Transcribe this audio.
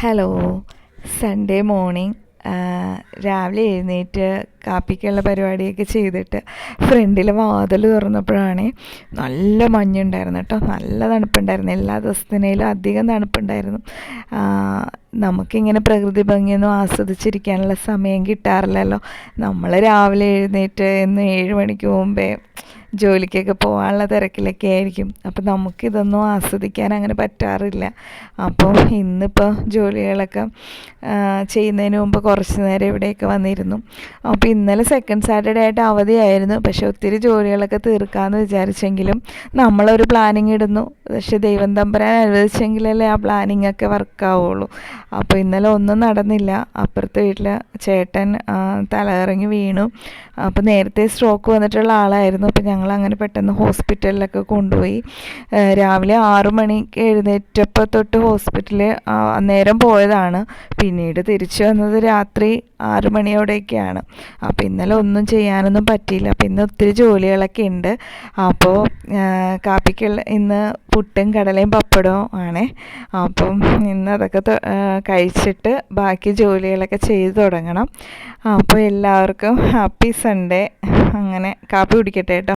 Hello. Sunday morning രാവിലെ എഴുന്നേറ്റ് കാപ്പിക്കുള്ള പരിപാടിയൊക്കെ ചെയ്തിട്ട് ഫ്രണ്ടിൽ വാതിൽ തുറന്നപ്പോഴാണ് നല്ല മഞ്ഞുണ്ടായിരുന്നു കേട്ടോ. നല്ല തണുപ്പുണ്ടായിരുന്നു. എല്ലാ ദിവസത്തിനേലും അധികം തണുപ്പുണ്ടായിരുന്നു. നമുക്കിങ്ങനെ പ്രകൃതി ഭംഗിയൊന്നും ആസ്വദിച്ചിരിക്കാനുള്ള സമയം കിട്ടാറില്ലല്ലോ. നമ്മൾ രാവിലെ എഴുന്നേറ്റ് എന്ന് 7 മണിക്ക് മുമ്പേ ജോലിക്കൊക്കെ പോകാനുള്ള തിരക്കിലൊക്കെ ആയിരിക്കും. അപ്പം നമുക്കിതൊന്നും ആസ്വദിക്കാൻ അങ്ങനെ പറ്റാറില്ല. അപ്പോൾ ഇന്നിപ്പോൾ ജോലികളൊക്കെ ചെയ്യുന്നതിന് മുമ്പ് കുറച്ച് നേരം ഇവിടെയൊക്കെ വന്നിരുന്നു. അപ്പോൾ ഇന്നലെ സെക്കൻഡ് സാറ്റർഡേ ആയിട്ട് അവധിയായിരുന്നു. പക്ഷെ ഒത്തിരി ജോലികളൊക്കെ തീർക്കാമെന്ന് വിചാരിച്ചെങ്കിലും നമ്മളൊരു പ്ലാനിങ് ഇടുന്നു. പക്ഷെ ദൈവം തമ്പുരാൻ അനുവദിച്ചെങ്കിലല്ലേ ആ പ്ലാനിങ് ഒക്കെ വർക്കാവുള്ളൂ. അപ്പോൾ ഇന്നലെ ഒന്നും നടന്നില്ല. അപ്പുറത്തെ വീട്ടിൽ ചേട്ടൻ തലകറങ്ങി വീണു. അപ്പോൾ നേരത്തെ സ്ട്രോക്ക് വന്നിട്ടുള്ള ആളായിരുന്നു. അപ്പോൾ ഞങ്ങൾ അങ്ങനെ പെട്ടെന്ന് ഹോസ്പിറ്റലിലൊക്കെ കൊണ്ടുപോയി. രാവിലെ 6 മണിക്ക് എഴുന്നേറ്റപ്പോൾ തൊട്ട് ഹോസ്പിറ്റലിൽ അന്നേരം പോയതാണ്. പിന്നീട് തിരിച്ചു വന്നത് രാത്രി 6 മണിയോടെയൊക്കെയാണ്. അപ്പോൾ ഇന്നലെ ഒന്നും ചെയ്യാനൊന്നും പറ്റിയില്ല. അപ്പോൾ ഇന്ന് ഒത്തിരി ജോലികളൊക്കെ ഉണ്ട്. അപ്പോൾ കാപ്പിക്കുള്ള ഇന്ന് പുട്ടും കടലയും പപ്പടവും ആണേ. അപ്പം ഇന്ന് അതൊക്കെ കഴിച്ചിട്ട് ബാക്കി ജോലികളൊക്കെ ചെയ്ത് തുടങ്ങണം. അപ്പോൾ എല്ലാവർക്കും ഹാപ്പി സൺഡേ. അങ്ങനെ കാപ്പി കുടിക്കട്ടെ കേട്ടോ.